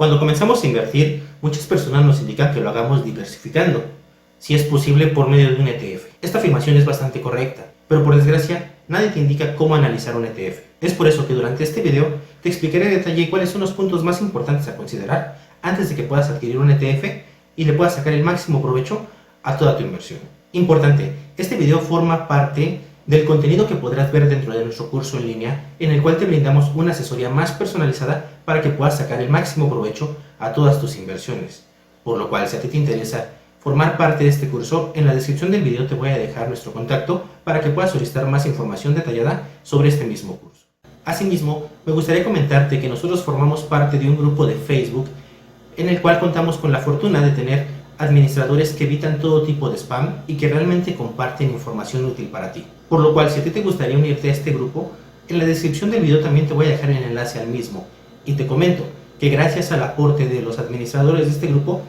Cuando comenzamos a invertir, muchas personas nos indican que lo hagamos diversificando, si es posible por medio de un ETF. Esta afirmación es bastante correcta, pero por desgracia, nadie te indica cómo analizar un ETF. Es por eso que durante este video te explicaré en detalle cuáles son los puntos más importantes a considerar antes de que puedas adquirir un ETF y le puedas sacar el máximo provecho a toda tu inversión. Importante, este video forma parte del contenido que podrás ver dentro de nuestro curso en línea, en el cual te brindamos una asesoría más personalizada para que puedas sacar el máximo provecho a todas tus inversiones. Por lo cual, si a ti te interesa formar parte de este curso, en la descripción del video te voy a dejar nuestro contacto para que puedas solicitar más información detallada sobre este mismo curso. Asimismo, me gustaría comentarte que nosotros formamos parte de un grupo de Facebook en el cual contamos con la fortuna de tener administradores que evitan todo tipo de spam y que realmente comparten información útil para ti. Por lo cual, si a ti te gustaría unirte a este grupo, en la descripción del video también te voy a dejar el enlace al mismo. Y te comento que gracias al aporte de los administradores de este grupo,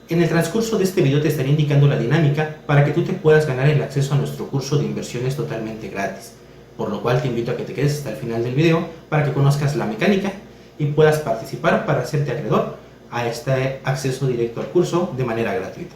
en el transcurso de este video te estaré indicando la dinámica para que tú te puedas ganar el acceso a nuestro curso de inversiones totalmente gratis. Por lo cual te invito a que te quedes hasta el final del video para que conozcas la mecánica y puedas participar para hacerte acreedor a este acceso directo al curso de manera gratuita.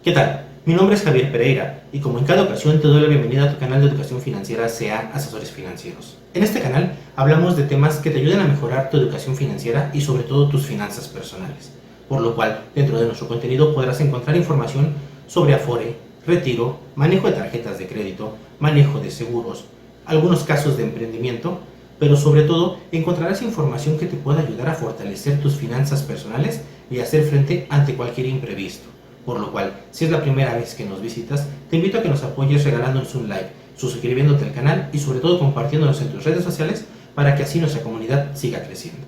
¿Qué tal? Mi nombre es Javier Pereira y como en cada ocasión te doy la bienvenida a tu canal de educación financiera SEA Asesores Financieros. En este canal hablamos de temas que te ayuden a mejorar tu educación financiera y sobre todo tus finanzas personales. Por lo cual, dentro de nuestro contenido podrás encontrar información sobre Afore, retiro, manejo de tarjetas de crédito, manejo de seguros, algunos casos de emprendimiento, pero sobre todo encontrarás información que te pueda ayudar a fortalecer tus finanzas personales y hacer frente ante cualquier imprevisto. Por lo cual, si es la primera vez que nos visitas, te invito a que nos apoyes regalándonos un like, suscribiéndote al canal y sobre todo compartiéndonos en tus redes sociales para que así nuestra comunidad siga creciendo.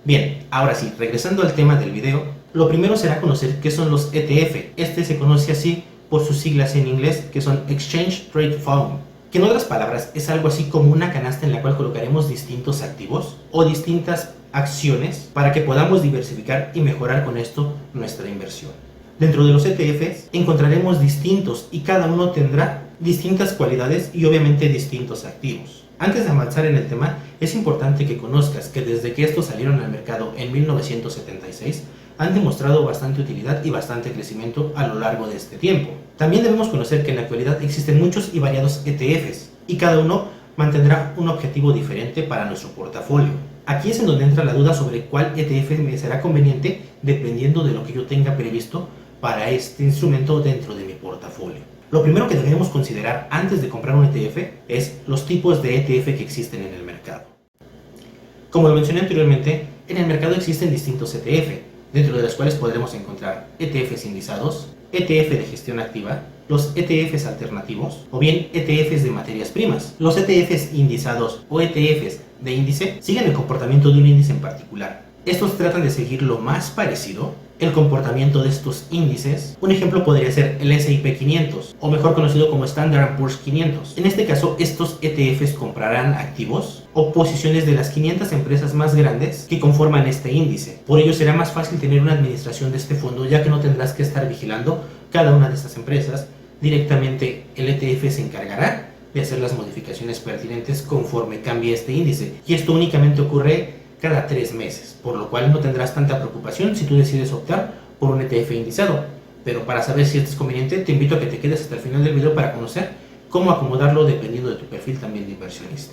Bien, ahora sí, regresando al tema del video, lo primero será conocer qué son los ETF. Este se conoce así por sus siglas en inglés, que son Exchange Trade Fund, que en otras palabras es algo así como una canasta en la cual colocaremos distintos activos o distintas acciones para que podamos diversificar y mejorar con esto nuestra inversión. Dentro de los ETFs encontraremos distintos y cada uno tendrá distintas cualidades y obviamente distintos activos. Antes de avanzar en el tema, es importante que conozcas que desde que estos salieron al mercado en 1976, han demostrado bastante utilidad y bastante crecimiento a lo largo de este tiempo. También debemos conocer que en la actualidad existen muchos y variados ETFs y cada uno mantendrá un objetivo diferente para nuestro portafolio. Aquí es en donde entra la duda sobre cuál ETF me será conveniente dependiendo de lo que yo tenga previsto para este instrumento dentro de mi portafolio. Lo primero que debemos considerar antes de comprar un ETF es los tipos de ETF que existen en el mercado. Como lo mencioné anteriormente, en el mercado existen distintos ETF, dentro de los cuales podremos encontrar ETFs indizados, ETF de gestión activa, los ETFs alternativos o bien ETFs de materias primas. Los ETFs indizados o ETFs de índice siguen el comportamiento de un índice en particular. Estos tratan de seguir lo más parecido el comportamiento de estos índices. Un ejemplo podría ser el S&P 500 o mejor conocido como Standard & Poor's 500. En este caso, estos ETFs comprarán activos o posiciones de las 500 empresas más grandes que conforman este índice. Por ello será más fácil tener una administración de este fondo, ya que no tendrás que estar vigilando cada una de estas empresas. Directamente el ETF se encargará de hacer las modificaciones pertinentes conforme cambie este índice, y esto únicamente ocurre cada 3 meses, por lo cual no tendrás tanta preocupación si tú decides optar por un ETF indizado. Pero para saber si esto es conveniente, te invito a que te quedes hasta el final del video para conocer cómo acomodarlo dependiendo de tu perfil también de inversionista.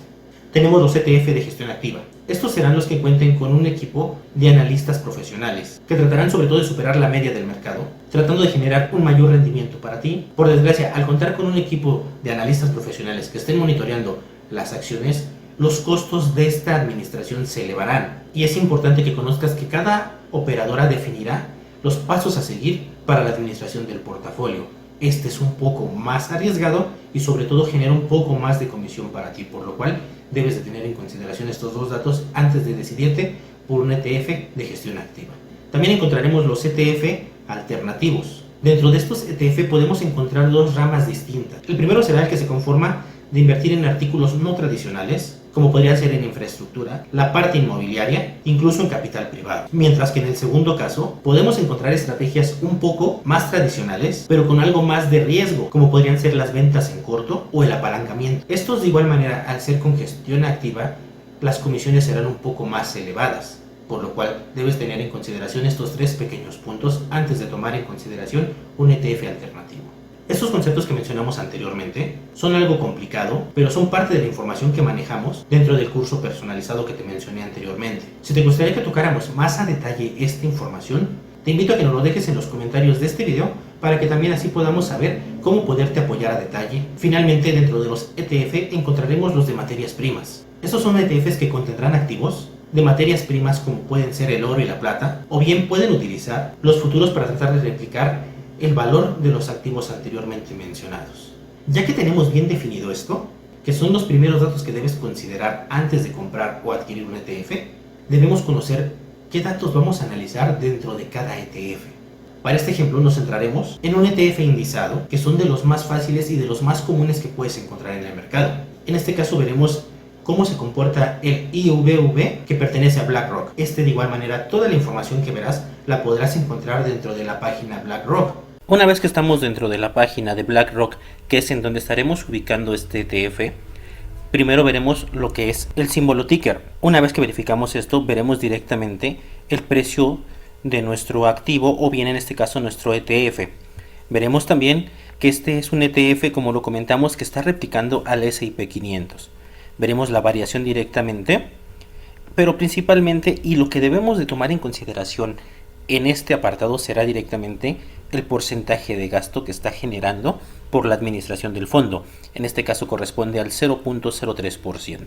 Tenemos los ETF de gestión activa. Estos serán los que cuenten con un equipo de analistas profesionales, que tratarán sobre todo de superar la media del mercado, tratando de generar un mayor rendimiento para ti. Por desgracia, al contar con un equipo de analistas profesionales que estén monitoreando las acciones, los costos de esta administración se elevarán, y es importante que conozcas que cada operadora definirá los pasos a seguir para la administración del portafolio. Este es un poco más arriesgado y sobre todo genera un poco más de comisión para ti, por lo cual debes de tener en consideración estos dos datos antes de decidirte por un ETF de gestión activa. También encontraremos los ETF alternativos. Dentro de estos ETF podemos encontrar dos ramas distintas. El primero será el que se conforma de invertir en artículos no tradicionales, como podría ser en infraestructura, la parte inmobiliaria, incluso en capital privado. Mientras que en el segundo caso, podemos encontrar estrategias un poco más tradicionales, pero con algo más de riesgo, como podrían ser las ventas en corto o el apalancamiento. Estos de igual manera, al ser con gestión activa, las comisiones serán un poco más elevadas. por lo cual debes tener en consideración estos 3 pequeños puntos antes de tomar en consideración un ETF alternativo. Estos conceptos que mencionamos anteriormente son algo complicado, pero son parte de la información que manejamos dentro del curso personalizado que te mencioné anteriormente. Si te gustaría que tocáramos más a detalle esta información, te invito a que nos lo dejes en los comentarios de este video para que también así podamos saber cómo poderte apoyar a detalle. Finalmente, dentro de los ETF encontraremos los de materias primas. Estos son ETFs que contendrán activos de materias primas como pueden ser el oro y la plata, o bien pueden utilizar los futuros para tratar de replicar el valor de los activos anteriormente mencionados. Ya que tenemos bien definido esto, que son los primeros datos que debes considerar antes de comprar o adquirir un ETF, debemos conocer qué datos vamos a analizar dentro de cada ETF. Para este ejemplo nos centraremos en un ETF indizado, que son de los más fáciles y de los más comunes que puedes encontrar en el mercado. En este caso veremos cómo se comporta el IVV, que pertenece a BlackRock. De igual manera, toda la información que verás la podrás encontrar dentro de la página BlackRock. Una vez que estamos dentro de la página de BlackRock, que es en donde estaremos ubicando este ETF, primero veremos lo que es el símbolo ticker. Una vez que verificamos esto, veremos directamente el precio de nuestro activo, o bien en este caso nuestro ETF. Veremos también que este es un ETF, como lo comentamos, que está replicando al S&P 500. Veremos la variación directamente, pero principalmente, y lo que debemos de tomar en consideración en este apartado, será directamente el porcentaje de gasto que está generando por la administración del fondo. En este caso corresponde al 0.03%.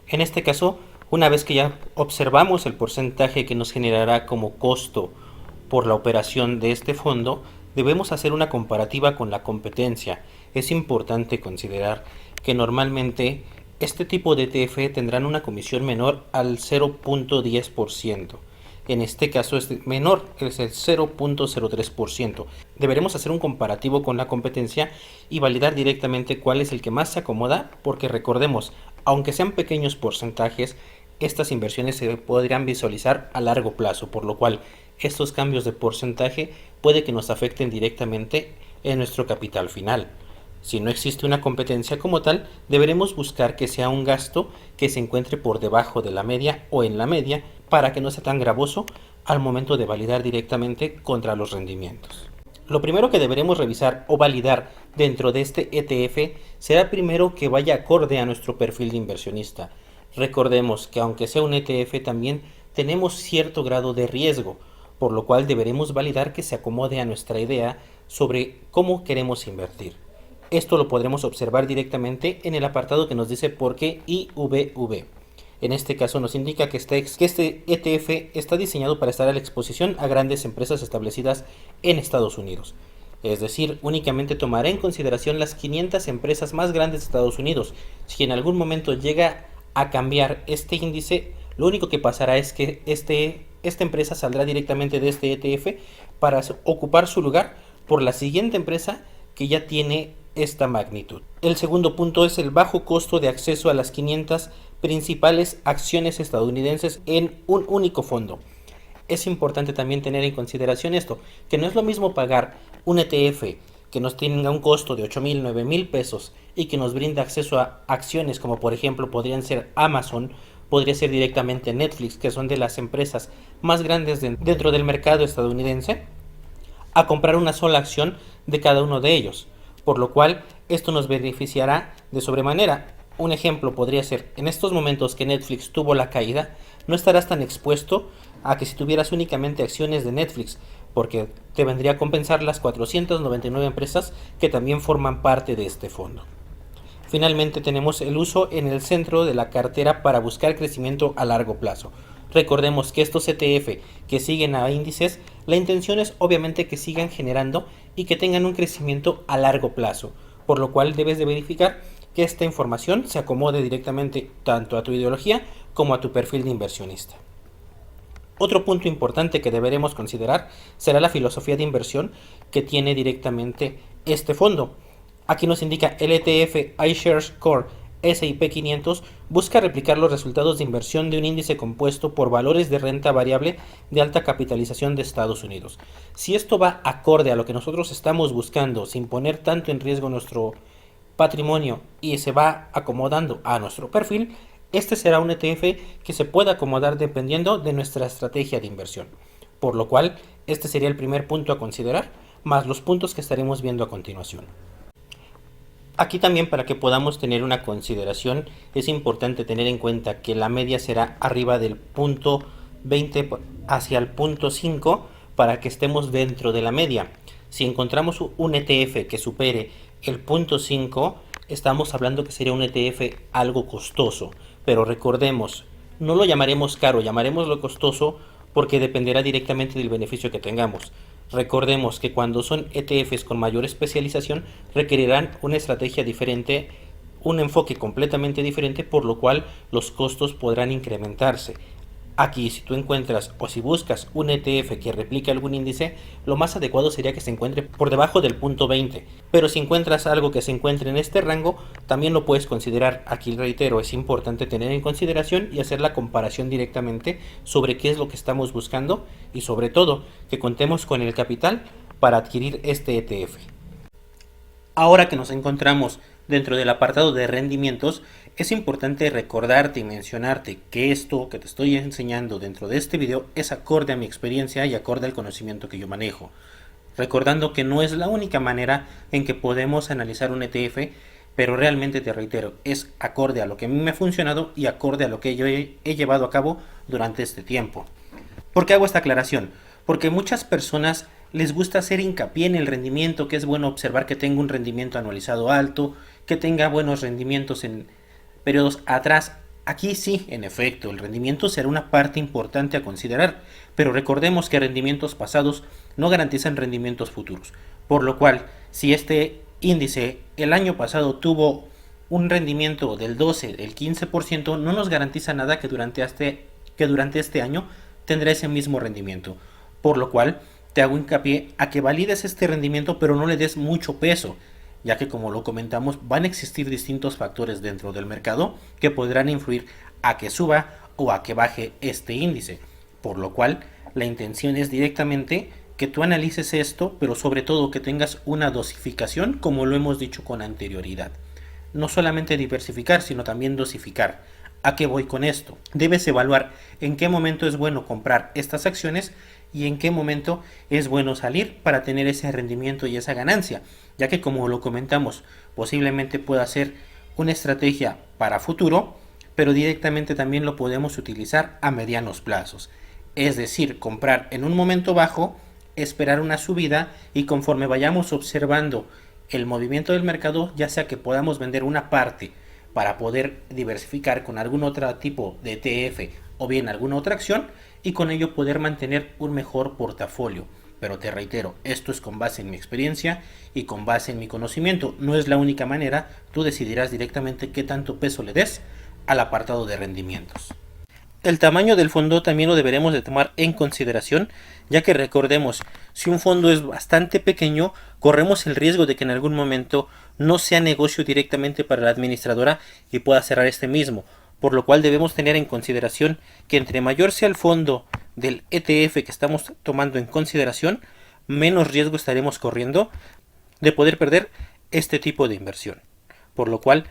En este caso, una vez que ya observamos el porcentaje que nos generará como costo por la operación de este fondo, debemos hacer una comparativa con la competencia. Es importante considerar que normalmente este tipo de ETF tendrán una comisión menor al 0.10%. En este caso es menor, es el 0.03%. Deberemos hacer un comparativo con la competencia y validar directamente cuál es el que más se acomoda, porque recordemos, aunque sean pequeños porcentajes, estas inversiones se podrían visualizar a largo plazo, por lo cual estos cambios de porcentaje puede que nos afecten directamente en nuestro capital final. Si no existe una competencia como tal, deberemos buscar que sea un gasto que se encuentre por debajo de la media o en la media, para que no sea tan gravoso al momento de validar directamente contra los rendimientos. Lo primero que deberemos revisar o validar dentro de este ETF será primero que vaya acorde a nuestro perfil de inversionista. Recordemos que aunque sea un ETF, también tenemos cierto grado de riesgo, por lo cual deberemos validar que se acomode a nuestra idea sobre cómo queremos invertir. Esto lo podremos observar directamente en el apartado que nos dice por qué IVV. En este caso nos indica que este ETF está diseñado para estar a la exposición a grandes empresas establecidas en Estados Unidos. Es decir, únicamente tomará en consideración las 500 empresas más grandes de Estados Unidos. Si en algún momento llega a cambiar este índice, lo único que pasará es que esta empresa saldrá directamente de este ETF para ocupar su lugar por la siguiente empresa que ya tiene esta magnitud. El segundo punto es el bajo costo de acceso a las 500 principales acciones estadounidenses en un único fondo. Es importante también tener en consideración esto, que no es lo mismo pagar un ETF que nos tenga un costo de 8,000, 9,000 pesos y que nos brinda acceso a acciones como por ejemplo podrían ser Amazon, podría ser directamente Netflix, que son de las empresas más grandes dentro del mercado estadounidense, a comprar una sola acción de cada uno de ellos, por lo cual esto nos beneficiará de sobremanera. Un ejemplo podría ser, en estos momentos que Netflix tuvo la caída, no estarás tan expuesto a que si tuvieras únicamente acciones de Netflix, porque te vendría a compensar las 499 empresas que también forman parte de este fondo. Finalmente tenemos el uso en el centro de la cartera para buscar crecimiento a largo plazo. Recordemos que estos ETF que siguen a índices, la intención es obviamente que sigan generando y que tengan un crecimiento a largo plazo, por lo cual debes de verificar que esta información se acomode directamente tanto a tu ideología como a tu perfil de inversionista. Otro punto importante que deberemos considerar será la filosofía de inversión que tiene directamente este fondo. Aquí nos indica el ETF iShares Core S&P 500 busca replicar los resultados de inversión de un índice compuesto por valores de renta variable de alta capitalización de Estados Unidos. Si esto va acorde a lo que nosotros estamos buscando, sin poner tanto en riesgo nuestro patrimonio y se va acomodando a nuestro perfil, Este será un ETF que se puede acomodar dependiendo de nuestra estrategia de inversión, por lo cual este sería el primer punto a considerar, más los puntos que estaremos viendo a continuación. Aquí también, para que podamos tener una consideración, es importante tener en cuenta que la media será arriba del punto 20 hacia el punto 5 para que estemos dentro de la media. Si encontramos un ETF que supere el punto 5, estamos hablando que sería un ETF algo costoso, pero recordemos, no lo llamaremos caro, llamaremoslo costoso porque dependerá directamente del beneficio que tengamos. Recordemos que cuando son ETFs con mayor especialización requerirán una estrategia diferente, un enfoque completamente diferente, por lo cual los costos podrán incrementarse. Aquí, si tú encuentras o si buscas un ETF que replique algún índice, lo más adecuado sería que se encuentre por debajo del punto 20. Pero si encuentras algo que se encuentre en este rango, también lo puedes considerar. Aquí reitero, es importante tener en consideración y hacer la comparación directamente sobre qué es lo que estamos buscando y sobre todo que contemos con el capital para adquirir este ETF. Ahora que nos encontramos dentro del apartado de rendimientos, es importante recordarte y mencionarte que esto que te estoy enseñando dentro de este video es acorde a mi experiencia y acorde al conocimiento que yo manejo. Recordando que no es la única manera en que podemos analizar un ETF, pero realmente te reitero, es acorde a lo que a mí me ha funcionado y acorde a lo que yo he llevado a cabo durante este tiempo. ¿Por qué hago esta aclaración? Porque muchas personas les gusta hacer hincapié en el rendimiento, que es bueno observar que tenga un rendimiento anualizado alto, que tenga buenos rendimientos en periodos atrás. Aquí sí, en efecto, el rendimiento será una parte importante a considerar, pero recordemos que rendimientos pasados no garantizan rendimientos futuros, por lo cual, si este índice el año pasado tuvo un rendimiento del 12, del 15%, no nos garantiza nada que durante este año tendrá ese mismo rendimiento, por lo cual te hago hincapié a que valides este rendimiento, pero no le des mucho peso, ya que, como lo comentamos, van a existir distintos factores dentro del mercado que podrán influir a que suba o a que baje este índice, por lo cual la intención es directamente que tú analices esto, pero sobre todo que tengas una dosificación, como lo hemos dicho con anterioridad. No solamente diversificar, sino también dosificar. ¿A qué voy con esto? Debes evaluar en qué momento es bueno comprar estas acciones y en qué momento es bueno salir para tener ese rendimiento y esa ganancia, ya que, como lo comentamos, posiblemente pueda ser una estrategia para futuro, pero directamente también lo podemos utilizar a medianos plazos. Es decir, comprar en un momento bajo, esperar una subida y conforme vayamos observando el movimiento del mercado, ya sea que podamos vender una parte para poder diversificar con algún otro tipo de ETF o bien alguna otra acción y con ello poder mantener un mejor portafolio. Pero te reitero, esto es con base en mi experiencia y con base en mi conocimiento. No es la única manera, tú decidirás directamente qué tanto peso le des al apartado de rendimientos. El tamaño del fondo también lo deberemos de tomar en consideración, ya que recordemos, si un fondo es bastante pequeño, corremos el riesgo de que en algún momento no sea negocio directamente para la administradora y pueda cerrar este mismo, por lo cual debemos tener en consideración que entre mayor sea el fondo del ETF que estamos tomando en consideración, menos riesgo estaremos corriendo de poder perder este tipo de inversión. Por lo cual,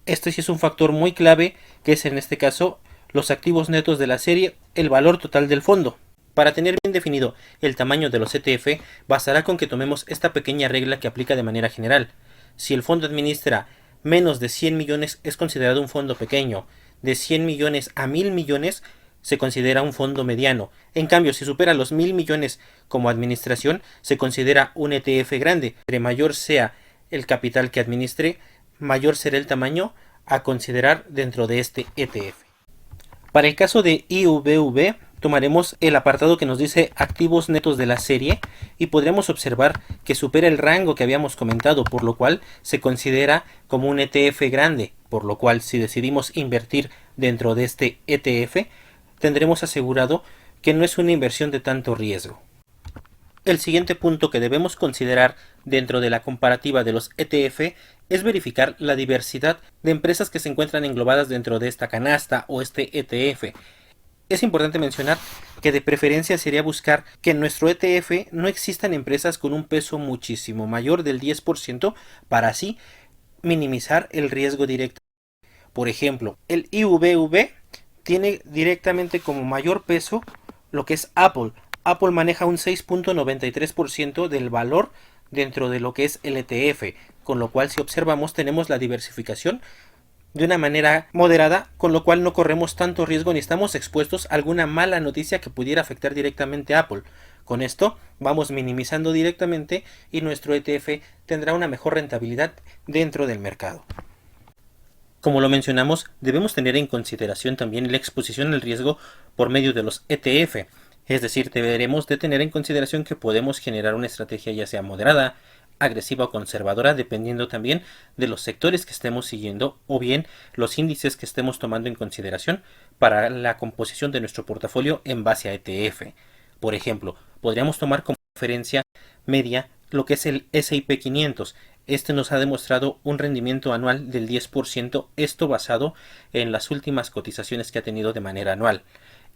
este sí es un factor muy clave, que es en este caso los activos netos de la serie, el valor total del fondo. Para tener bien definido el tamaño de los ETF, bastará con que tomemos esta pequeña regla que aplica de manera general. Si el fondo administra menos de 100 millones es considerado un fondo pequeño, de 100 millones a 1000 millones se considera un fondo mediano. En cambio, si supera los 1000 millones como administración, se considera un ETF grande. Entre mayor sea el capital que administre, mayor será el tamaño a considerar dentro de este ETF. Para el caso de IVV, tomaremos el apartado que nos dice activos netos de la serie y podremos observar que supera el rango que habíamos comentado, por lo cual se considera como un ETF grande, por lo cual si decidimos invertir dentro de este ETF, tendremos asegurado que no es una inversión de tanto riesgo. El siguiente punto que debemos considerar dentro de la comparativa de los ETF es verificar la diversidad de empresas que se encuentran englobadas dentro de esta canasta o este ETF. Es importante mencionar que de preferencia sería buscar que en nuestro ETF no existan empresas con un peso muchísimo mayor del 10% para así minimizar el riesgo directo. Por ejemplo, el IVV tiene directamente como mayor peso lo que es Apple. Apple maneja un 6.93% del valor dentro de lo que es el ETF, con lo cual si observamos tenemos la diversificación de una manera moderada, con lo cual no corremos tanto riesgo ni estamos expuestos a alguna mala noticia que pudiera afectar directamente a Apple. Con esto vamos minimizando directamente y nuestro ETF tendrá una mejor rentabilidad dentro del mercado. Como lo mencionamos, debemos tener en consideración también la exposición al riesgo por medio de los ETF, es decir, deberemos de tener en consideración que podemos generar una estrategia ya sea moderada, agresiva o conservadora, dependiendo también de los sectores que estemos siguiendo o bien los índices que estemos tomando en consideración para la composición de nuestro portafolio en base a ETF. Por ejemplo, podríamos tomar como referencia media lo que es el S&P 500. Este nos ha demostrado un rendimiento anual del 10%, esto basado en las últimas cotizaciones que ha tenido de manera anual.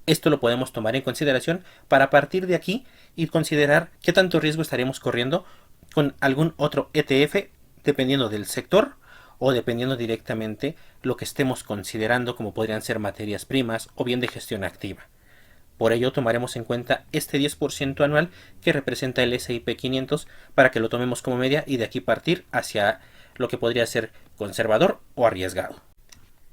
Esto lo podemos tomar en consideración para partir de aquí y considerar qué tanto riesgo estaremos corriendo con algún otro ETF dependiendo del sector o dependiendo directamente lo que estemos considerando como podrían ser materias primas o bien de gestión activa. Por ello tomaremos en cuenta este 10% anual que representa el S&P 500 para que lo tomemos como media y de aquí partir hacia lo que podría ser conservador o arriesgado.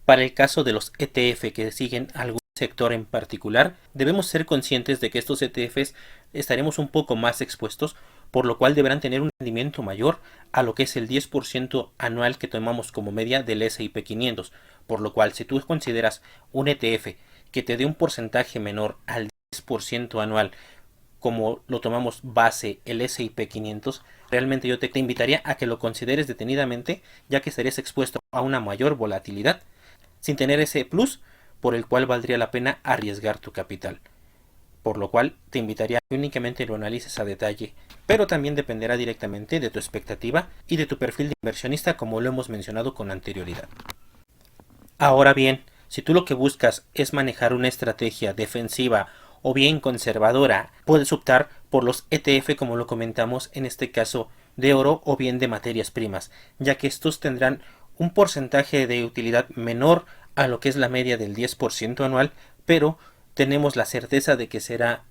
Para el caso de los ETF que siguen algún sector en particular, debemos ser conscientes de que estos ETFs estaremos un poco más expuestos, por lo cual deberán tener un rendimiento mayor a lo que es el 10% anual que tomamos como media del S&P 500, por lo cual si tú consideras un ETF que te dé un porcentaje menor al 10% anual como lo tomamos base el S&P 500, realmente yo te invitaría a que lo consideres detenidamente, ya que estarías expuesto a una mayor volatilidad sin tener ese plus por el cual valdría la pena arriesgar tu capital. Por lo cual te invitaría a que únicamente lo analices a detalle, pero también dependerá directamente de tu expectativa y de tu perfil de inversionista, como lo hemos mencionado con anterioridad. Ahora bien, si tú lo que buscas es manejar una estrategia defensiva o bien conservadora, puedes optar por los ETF como lo comentamos en este caso de oro o bien de materias primas, ya que estos tendrán un porcentaje de utilidad menor a lo que es la media del 10% anual, pero tenemos la certeza de que será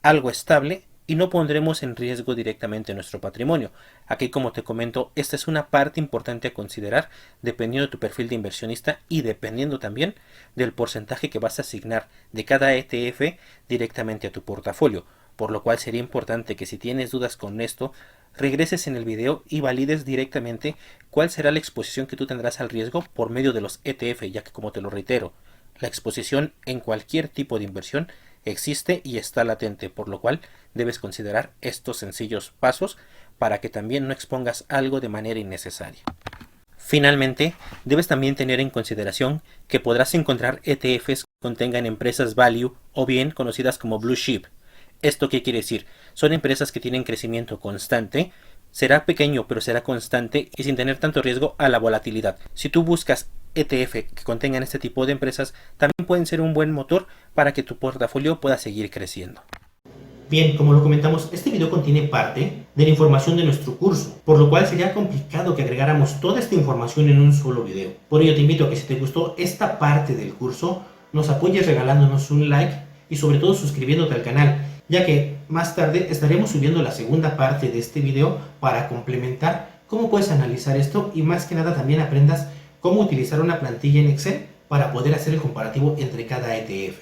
algo estable y no pondremos en riesgo directamente nuestro patrimonio. Aquí, como te comento, esta es una parte importante a considerar dependiendo de tu perfil de inversionista y dependiendo también del porcentaje que vas a asignar de cada ETF directamente a tu portafolio, por lo cual sería importante que si tienes dudas con esto, regreses en el video y valides directamente cuál será la exposición que tú tendrás al riesgo por medio de los ETF, ya que como te lo reitero, la exposición en cualquier tipo de inversión existe y está latente, por lo cual debes considerar estos sencillos pasos para que también no expongas algo de manera innecesaria. Finalmente, debes también tener en consideración que podrás encontrar ETFs que contengan empresas value o bien conocidas como blue chip. ¿Esto qué quiere decir? Son empresas que tienen crecimiento constante, será pequeño pero será constante y sin tener tanto riesgo a la volatilidad. Si tú buscas ETF que contengan este tipo de empresas, también pueden ser un buen motor para que tu portafolio pueda seguir creciendo. Bien, como lo comentamos, este video contiene parte de la información de nuestro curso, por lo cual sería complicado que agregáramos toda esta información en un solo video. Por ello te invito a que si te gustó esta parte del curso, nos apoyes regalándonos un like y sobre todo suscribiéndote al canal, ya que más tarde estaremos subiendo la segunda parte de este video para complementar cómo puedes analizar esto y más que nada también aprendas cómo utilizar una plantilla en Excel para poder hacer el comparativo entre cada ETF.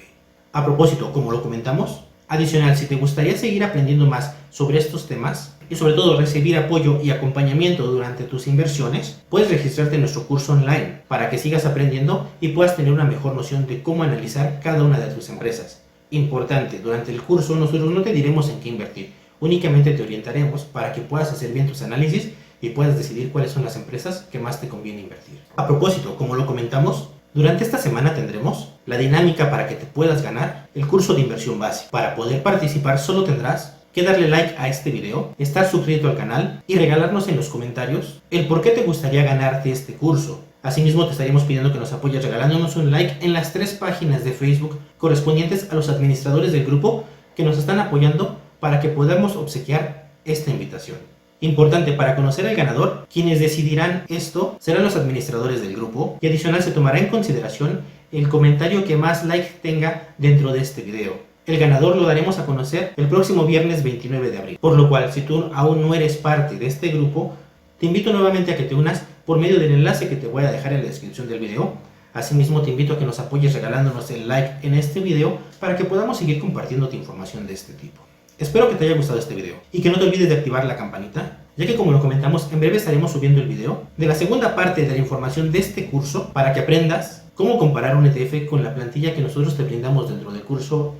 A propósito, como lo comentamos, adicional, si te gustaría seguir aprendiendo más sobre estos temas y sobre todo recibir apoyo y acompañamiento durante tus inversiones, puedes registrarte en nuestro curso online para que sigas aprendiendo y puedas tener una mejor noción de cómo analizar cada una de tus empresas. Importante, durante el curso nosotros no te diremos en qué invertir, únicamente te orientaremos para que puedas hacer bien tus análisis y puedas decidir cuáles son las empresas que más te conviene invertir. A propósito, como lo comentamos, durante esta semana tendremos la dinámica para que te puedas ganar el curso de inversión básica. Para poder participar solo tendrás que darle like a este video, estar suscrito al canal y regalarnos en los comentarios el por qué te gustaría ganarte este curso. Asimismo te estaríamos pidiendo que nos apoyes regalándonos un like en las 3 páginas de Facebook correspondientes a los administradores del grupo que nos están apoyando para que podamos obsequiar esta invitación. Importante, para conocer al ganador, quienes decidirán esto serán los administradores del grupo, y adicional se tomará en consideración el comentario que más like tenga dentro de este video. El ganador lo daremos a conocer el próximo viernes 29 de abril, por lo cual si tú aún no eres parte de este grupo, te invito nuevamente a que te unas por medio del enlace que te voy a dejar en la descripción del video. Asimismo te invito a que nos apoyes regalándonos el like en este video para que podamos seguir compartiéndote información de este tipo. Espero que te haya gustado este video y que no te olvides de activar la campanita, ya que como lo comentamos, en breve estaremos subiendo el video de la segunda parte de la información de este curso para que aprendas cómo comparar un ETF con la plantilla que nosotros te brindamos dentro del curso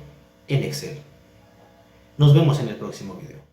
en Excel. Nos vemos en el próximo video.